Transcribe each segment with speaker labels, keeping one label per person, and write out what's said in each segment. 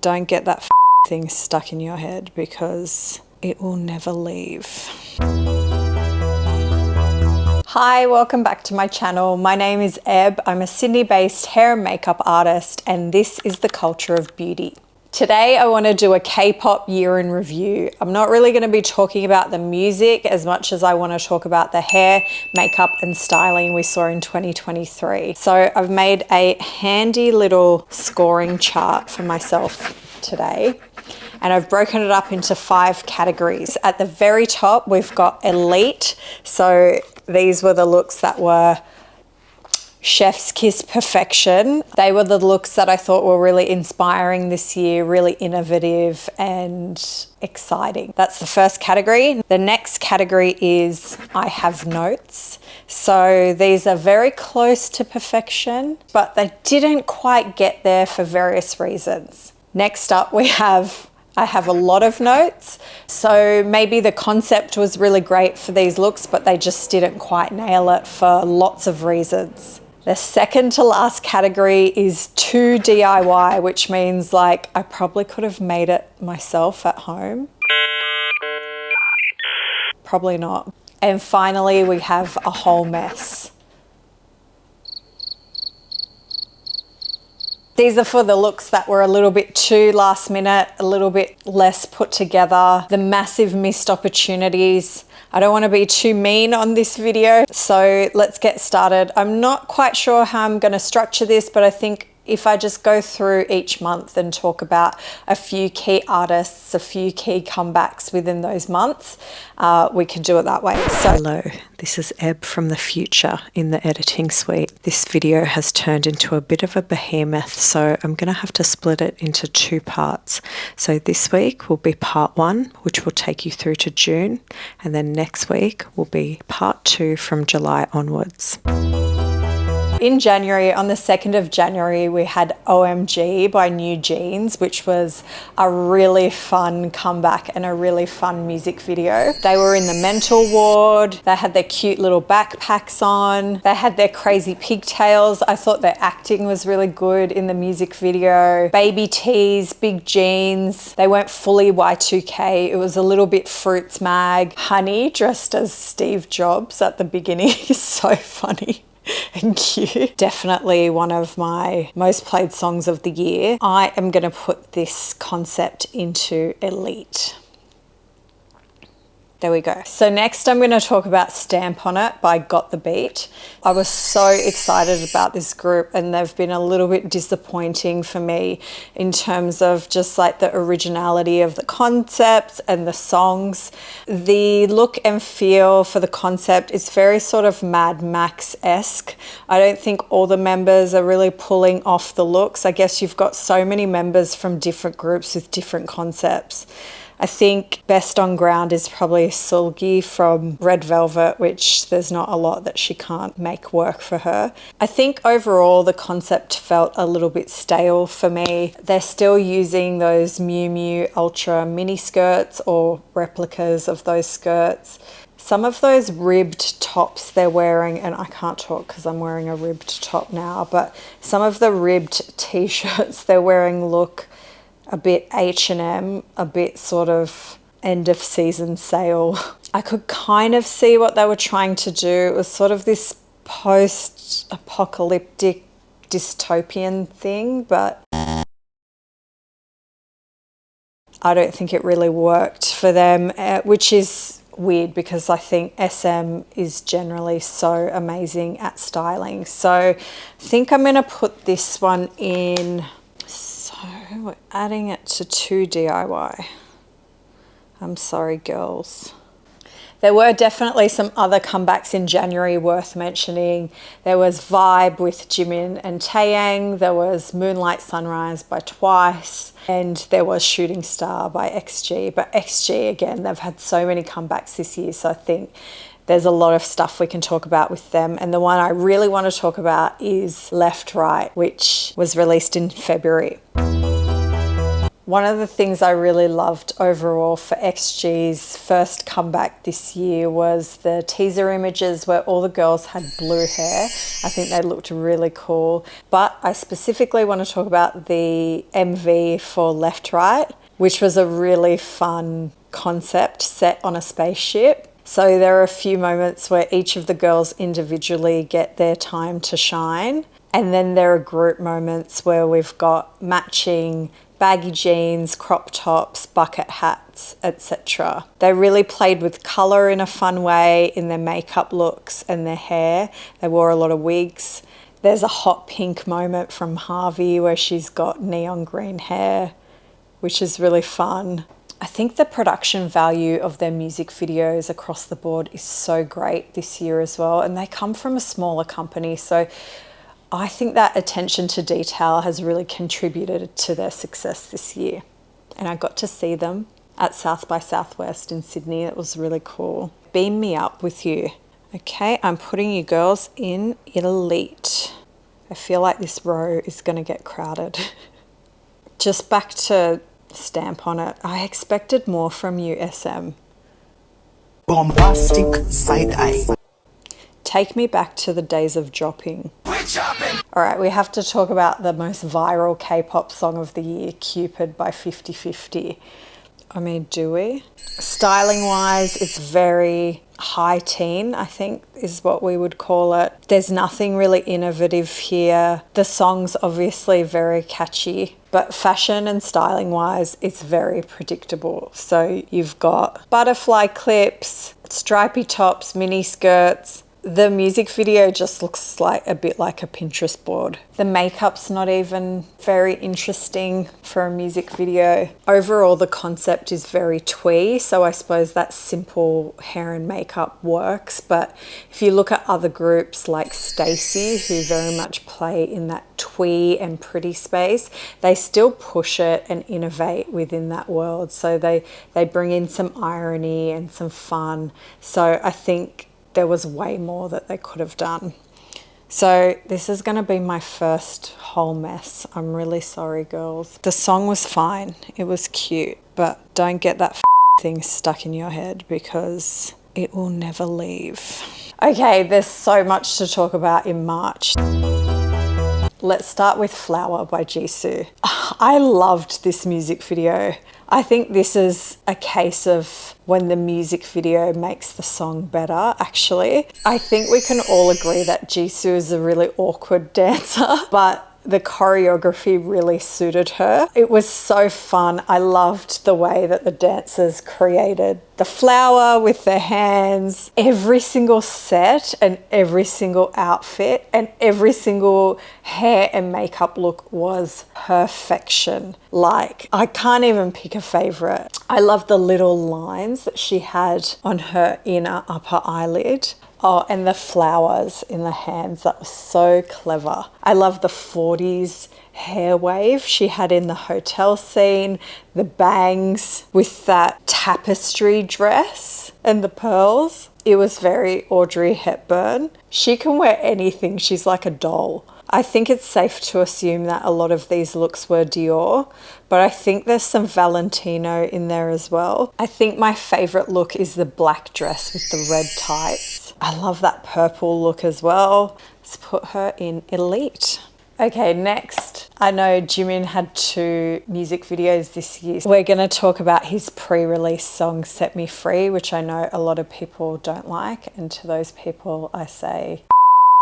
Speaker 1: don't get that thing stuck in your head because it will never leave. Hi, welcome back to my channel. My name is Eb. I'm a Sydney-based hair and makeup artist, and this is The Culture of Beauty. Today, I want to do a K-pop year in review. I'm not really going to be talking about the music as much as I want to talk about the hair, makeup, and styling we saw in 2023. So I've made a handy little scoring chart for myself today, and I've broken it up into 5 categories. At the very top, we've got Elite. So these were the looks that were chef's kiss perfection. They were the looks that I thought were really inspiring this year, really innovative and exciting. That's the first category. The next category is I have notes. So these are very close to perfection, but they didn't quite get there for various reasons. Next up, I have a lot of notes. So maybe the concept was really great for these looks, but they just didn't quite nail it for lots of reasons. The second to last category is too DIY, which means like I probably could have made it myself at home. Probably not. And finally, we have a whole mess. These are for the looks that were a little bit too last minute, a little bit less put together, the massive missed opportunities. I don't want to be too mean on this video, so let's get started. I'm not quite sure how I'm going to structure this, but I think if I just go through each month and talk about a few key artists, a few key comebacks within those months, we can do it that way. So, hello, this is Eb from the future in the editing suite. This video has turned into a bit of a behemoth, so I'm going to have to split it into 2 parts. So this week will be part 1, which will take you through to June, and then next week will be part 2 from July onwards. In January, on the 2nd of January, we had OMG by New Jeans, which was a really fun comeback and a really fun music video. They were in the mental ward. They had their cute little backpacks on. They had their crazy pigtails. I thought their acting was really good in the music video. Baby tees, big jeans. They weren't fully Y2K. It was a little bit Fruits Mag. Honey dressed as Steve Jobs at the beginning is so funny and cute. Definitely one of my most played songs of the year. I am going to put this concept into Elite. There we go. So next I'm going to talk about Stamp On It by Got The Beat. I was so excited about this group, and they've been a little bit disappointing for me in terms of just like the originality of the concept and the songs. The look and feel for the concept is very sort of Mad Max-esque. I don't think all the members are really pulling off the looks. I guess you've got so many members from different groups with different concepts. I think best on ground is probably Sulgi from Red Velvet, which there's not a lot that she can't make work for her. I think overall the concept felt a little bit stale for me. They're still using those Miu Miu Ultra mini skirts or replicas of those skirts. Some of those ribbed tops they're wearing, and I can't talk because I'm wearing a ribbed top now, but some of the ribbed t-shirts they're wearing look a bit H&M, a bit sort of end of season sale. I could kind of see what they were trying to do. It was sort of this post-apocalyptic dystopian thing, but I don't think it really worked for them, which is weird because I think SM is generally so amazing at styling. So I think I'm going to put this one in. We're adding it to 2 DIY. I'm sorry, girls. There were definitely some other comebacks in January worth mentioning. There was Vibe with Jimin and Taeyang. There was Moonlight Sunrise by Twice. And there was Shooting Star by XG. But XG, again, they've had so many comebacks this year, so I think there's a lot of stuff we can talk about with them. And the one I really want to talk about is Left Right, which was released in February. One of the things I really loved overall for XG's first comeback this year was the teaser images where all the girls had blue hair. I think they looked really cool. But I specifically want to talk about the MV for Left Right, which was a really fun concept set on a spaceship. So there are a few moments where each of the girls individually get their time to shine. And then there are group moments where we've got matching baggy jeans, crop tops, bucket hats, etc. They really played with colour in a fun way in their makeup looks and their hair. They wore a lot of wigs. There's a hot pink moment from Harvey where she's got neon green hair, which is really fun. I think the production value of their music videos across the board is so great this year as well, and they come from a smaller company, so I think that attention to detail has really contributed to their success this year. And I got to see them at South by Southwest in Sydney. It was really cool. Beam me up with you. Okay, I'm putting you girls in elite. I feel like this row is going to get crowded. Just back to stamp on it. I expected more from you, SM.
Speaker 2: Bombastic side eye.
Speaker 1: Take me back to the days of dropping. All right, we have to talk about the most viral K-pop song of the year, Cupid by 50/50. I mean, do we? Styling wise, it's very high teen, I think is what we would call it. There's nothing really innovative here. The song's obviously very catchy, but fashion and styling wise, it's very predictable. So you've got butterfly clips, stripy tops, mini skirts. The music video just looks like a bit like a Pinterest board. The makeup's not even very interesting for a music video. Overall, the concept is very twee, so I suppose that simple hair and makeup works. But if you look at other groups like Stacey, who very much play in that twee and pretty space, they still push it and innovate within that world. So they bring in some irony and some fun. So I think there was way more that they could have done. So this is going to be my first whole mess. I'm really sorry, girls. The song was fine. It was cute, but don't get that thing stuck in your head because it will never leave. Okay, there's so much to talk about in March. Let's start with Flower by Jisoo. I loved this music video. I think this is a case of when the music video makes the song better, actually. I think we can all agree that Jisoo is a really awkward dancer, but the choreography really suited her. It was so fun. I loved the way that the dancers created the flower with their hands. Every single set and every single outfit and every single hair and makeup look was perfection. Like, I can't even pick a favorite. I love the little lines that she had on her inner upper eyelid. Oh, and the flowers in the hands, that was so clever. I love the 40s hair wave she had in the hotel scene, the bangs with that tapestry dress and the pearls. It was very Audrey Hepburn. She can wear anything, she's like a doll. I think it's safe to assume that a lot of these looks were Dior, but I think there's some Valentino in there as well. I think my favorite look is the black dress with the red tights. I love that purple look as well. Let's put her in elite. Okay, next. I know Jimin had 2 music videos this year. We're going to talk about his pre-release song, Set Me Free, which I know a lot of people don't like. And to those people, I say,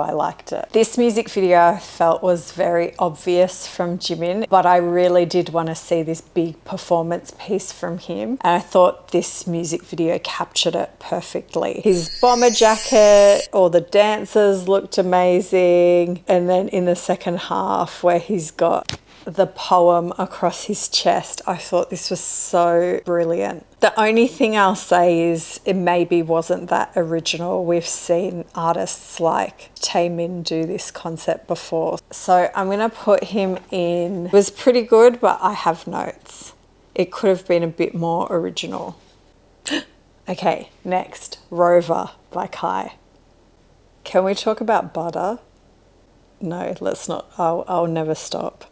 Speaker 1: I liked it. This music video I felt was very obvious from Jimin, but I really did want to see this big performance piece from him. And I thought this music video captured it perfectly. His bomber jacket, all the dancers looked amazing. And then in the second half where he's got the poem across his chest, I thought this was so brilliant. The only thing I'll say is it maybe wasn't that original. We've seen artists like Taemin do this concept before. So I'm gonna put him in, it was pretty good, but I have notes. It could have been a bit more original. Okay, next, Rover by Kai. Can we talk about butter? No, let's not. I'll never stop.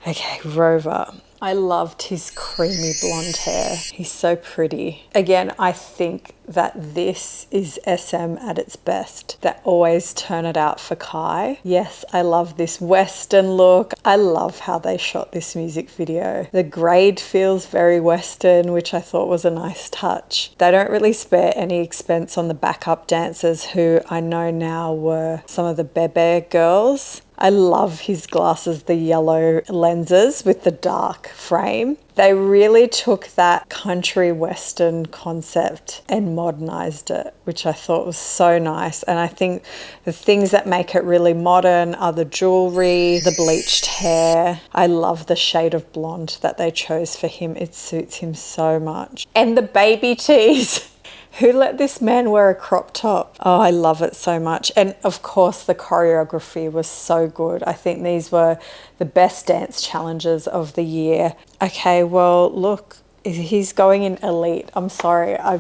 Speaker 1: Okay, Rover. I loved his creamy blonde hair. He's so pretty. Again, I think that this is SM at its best. They always turn it out for Kai. Yes, I love this Western look. I love how they shot this music video. The grade feels very Western, which I thought was a nice touch. They don't really spare any expense on the backup dancers, who I know now were some of the Bebe girls. I love his glasses, the yellow lenses with the dark frame. They really took that country western concept and modernized it, which I thought was so nice. And I think the things that make it really modern are the jewelry, the bleached hair. I love the shade of blonde that they chose for him. It suits him so much. And the baby tees. Who let this man wear a crop top? Oh, I love it so much. And of course, the choreography was so good. I think these were the best dance challenges of the year. Okay, well, look, he's going in elite. I'm sorry, I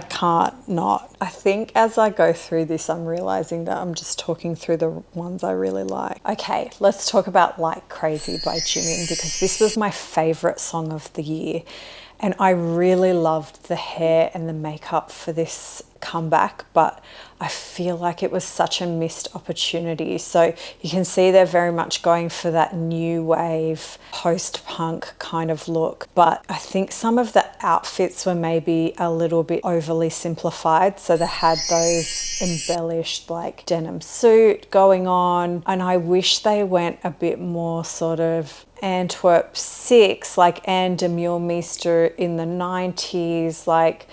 Speaker 1: can't not. I think as I go through this, I'm realizing that I'm just talking through the ones I really like. Okay, let's talk about Like Crazy by Jimin, because this was my favorite song of the year. And I really loved the hair and the makeup for this comeback, but I feel like it was such a missed opportunity. So you can see they're very much going for that new wave post-punk kind of look, but I think some of the outfits were maybe a little bit overly simplified. So they had those embellished like denim suit going on, and I wish they went a bit more sort of Antwerp 6, like Anne de Muelmeester in the 90s, like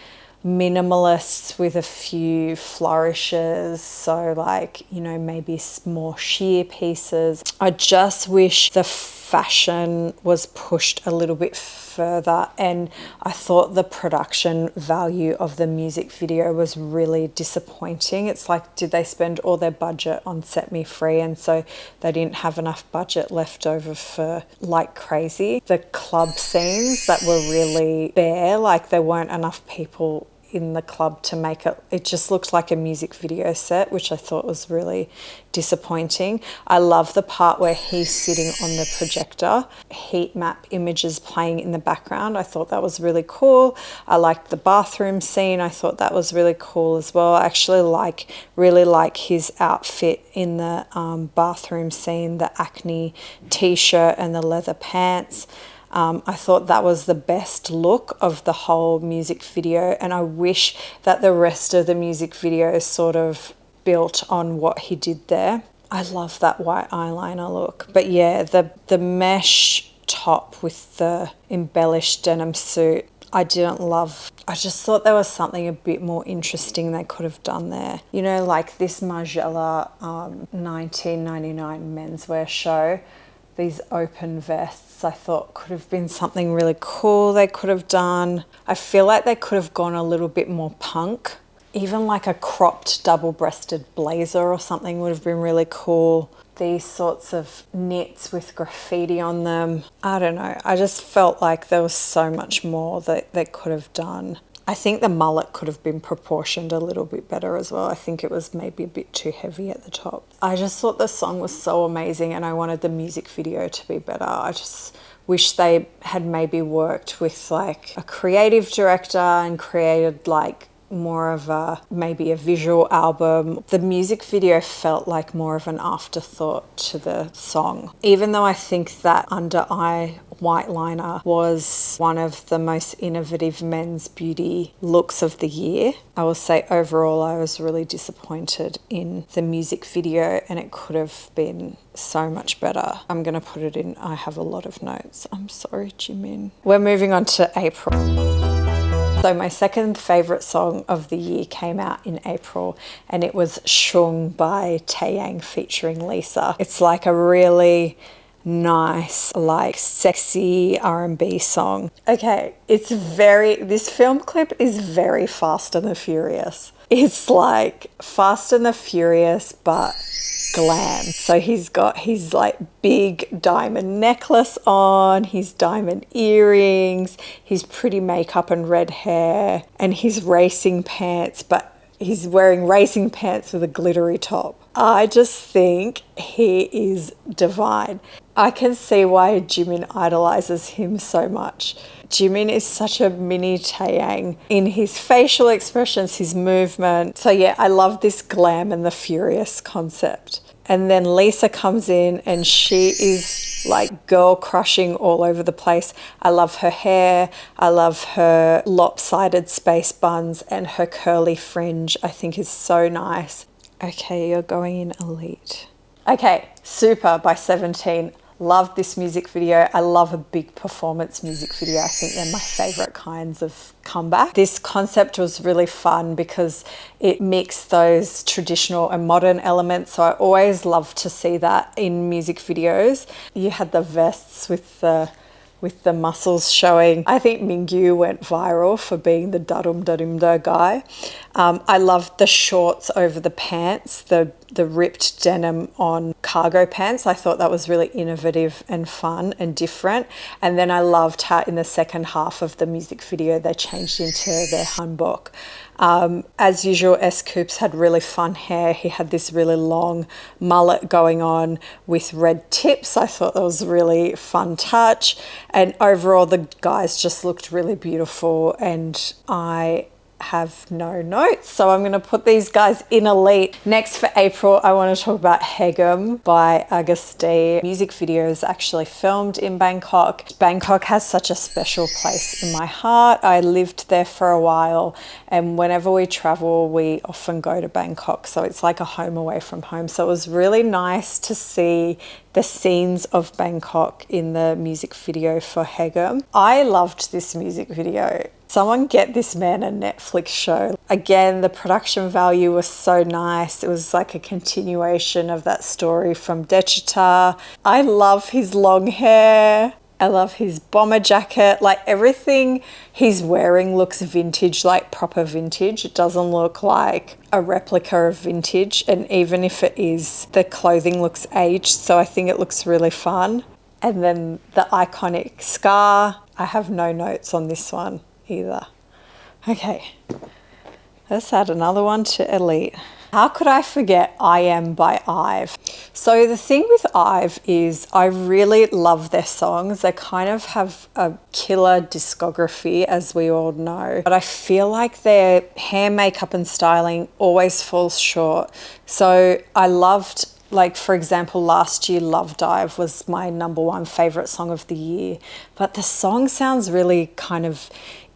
Speaker 1: minimalists with a few flourishes. So like, you know, maybe more sheer pieces. I just wish the fashion was pushed a little bit further, and I thought the production value of the music video was really disappointing. It's like, did they spend all their budget on Set Me Free, and so they didn't have enough budget left over for Like Crazy? The club scenes that were really bare, like there weren't enough people in the club to make it just looked like a music video set, which I thought was really disappointing. I love the part where he's sitting on the projector, heat map images playing in the background. I thought that was really cool. I liked the bathroom scene. I thought that was really cool as well. I actually really like his outfit in the bathroom scene, the acne t-shirt and the leather pants. I thought that was the best look of the whole music video, and I wish that the rest of the music video sort of built on what he did there. I love that white eyeliner look. But yeah, the mesh top with the embellished denim suit, I didn't love. I just thought there was something a bit more interesting they could have done there. You know, like this Margiela 1999 menswear show, these open vests I thought could have been something really cool they could have done. I feel like they could have gone a little bit more punk. Even like a cropped double-breasted blazer or something would have been really cool. These sorts of knits with graffiti on them. I don't know. I just felt like there was so much more that they could have done. I think the mullet could have been proportioned a little bit better as well. I think it was maybe a bit too heavy at the top. I just thought the song was so amazing, and I wanted the music video to be better. I just wish they had maybe worked with like a creative director and created like more of maybe a visual album. The music video felt like more of an afterthought to the song. Even though I think that under eye white liner was one of the most innovative men's beauty looks of the year, I will say overall I was really disappointed in the music video, and it could have been so much better. I'm gonna put it in, I have a lot of notes. I'm sorry, Jimin. We're moving on to April. So my second favourite song of the year came out in April, and it was Shung by Taeyang featuring Lisa. It's like a really nice, like sexy R&B song. Okay, this film clip is very Fast and the Furious. It's like Fast and the Furious, but glam. So he's got his like big diamond necklace on, his diamond earrings, his pretty makeup and red hair, and his racing pants, but He's wearing racing pants with a glittery top. I just think he is divine. I can see why Jimin idolizes him so much. Jimin is such a mini Taeyang in his facial expressions, his movement. So yeah, I love this glam and the furious concept. And then Lisa comes in and she is like girl crushing all over the place. I love her hair. I love her lopsided space buns, and her curly fringe I think is so nice. Okay, you're going in elite. Okay, Super by 17. Love this music video. I love a big performance music video. I think they're my favorite kinds of comeback. This concept was really fun because it mixed those traditional and modern elements. So I always love to see that in music videos. You had the vests with the muscles showing. I think Mingyu went viral for being the darum guy. I loved the shorts over the pants, the ripped denim on cargo pants. I thought that was really innovative and fun and different. And then I loved how in the second half of the music video they changed into their hanbok. As usual, S-Coups had really fun hair. He had this really long mullet going on with red tips. I thought that was a really fun touch. And overall, the guys just looked really beautiful, and I have no notes, so I'm going to put these guys in elite. Next for April, I want to talk about Hegum by Auguste. Music video is actually filmed in Bangkok. Bangkok has such a special place in my heart. I lived there for a while, and whenever we travel, we often go to Bangkok, so it's like a home away from home. So it was really nice to see the scenes of Bangkok in the music video for Hegum. I loved this music video. Someone get this man a Netflix show. Again, the production value was so nice. It was like a continuation of that story from Dechita. I love his long hair. I love his bomber jacket. Like everything he's wearing looks vintage, like proper vintage. It doesn't look like a replica of vintage. And even if it is, the clothing looks aged. So I think it looks really fun. And then the iconic scar. I have no notes on this one either. Okay, let's add another one to elite. How could I forget I Am by IVE? So the thing with IVE is I really love their songs. They kind of have a killer discography, as we all know, but I feel like their hair, makeup and styling always falls short. So I loved, like for example, last year Love Dive was my #1 favorite song of the year, but the song sounds really kind of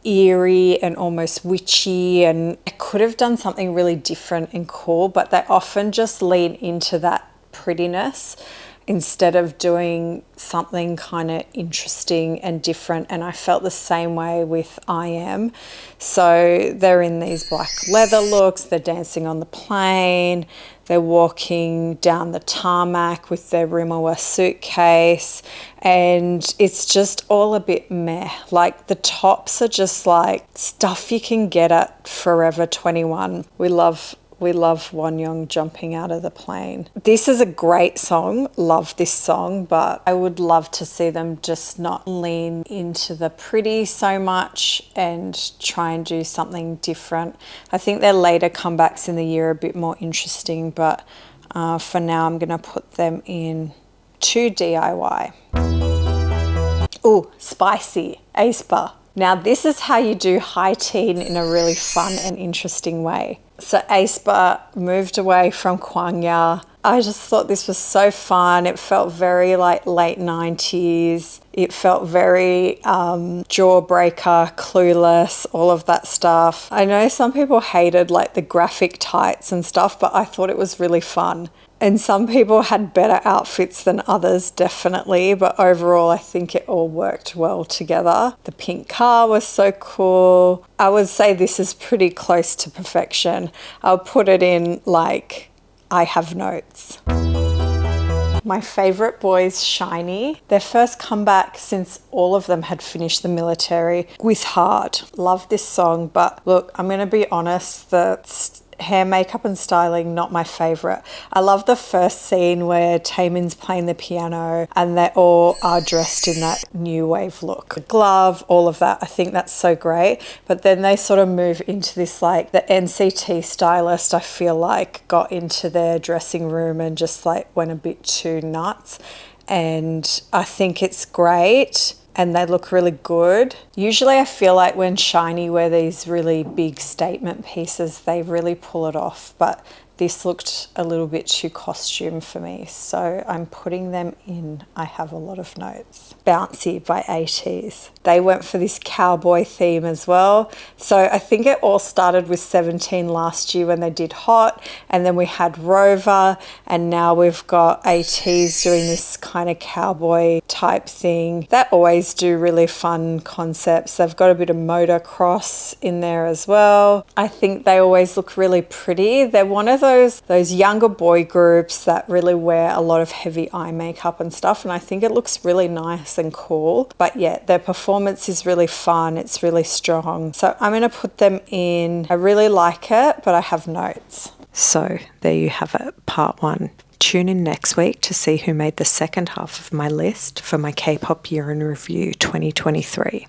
Speaker 1: eerie and almost witchy, and I could have done something really different and cool, but they often just lean into that prettiness instead of doing something kind of interesting and different. And I felt the same way with I Am. So they're in these black leather looks, they're dancing on the plane, they're walking down the tarmac with their Rimawa suitcase, and it's just all a bit meh. Like the tops are just like stuff you can get at Forever 21. We love Wonyoung jumping out of the plane. This is a great song, love this song, but I would love to see them just not lean into the pretty so much and try and do something different. I think their later comebacks in the year are a bit more interesting, but for now I'm gonna put them in 2 DIY. Oh, Spicy, aespa. Now this is how you do high teen in a really fun and interesting way. So aespa moved away from Kwangya. I just thought this was so fun. It felt very like late 90s. It felt very Jawbreaker, Clueless, all of that stuff. I know some people hated like the graphic tights and stuff, but I thought it was really fun. And some people had better outfits than others, definitely. But overall, I think it all worked well together. The pink car was so cool. I would say this is pretty close to perfection. I'll put it in like, I have notes. My favorite boys, Shiny. Their first comeback since all of them had finished the military with Hard. Love this song, but look, I'm gonna be honest, the hair, makeup and styling, not my favorite. I love the first scene where Taemin's playing the piano and they all are dressed in that new wave look. The glove, all of that, I think that's so great. But then they sort of move into this, like the NCT stylist, I feel like got into their dressing room and just like went a bit too nuts. And I think it's great. And they look really good. Usually I feel like when Shiny wear these really big statement pieces, they really pull it off, but this looked a little bit too costume for me, so I'm putting them in. I have a lot of notes. Bouncy by ATEEZ. They went for this cowboy theme as well. So I think it all started with 17 last year when they did Hot, and then we had Rover, and now we've got ATEEZ doing this kind of cowboy type thing. They always do really fun concepts. They've got a bit of motocross in there as well. I think they always look really pretty. They're one of those younger boy groups that really wear a lot of heavy eye makeup and stuff, and I think it looks really nice and cool. But yeah, their performance is really fun. It's really strong. So I'm going to put them in. I really like it, but I have notes. So there you have it, part 1. Tune in next week to see who made the second half of my list for my K-pop year in review 2023.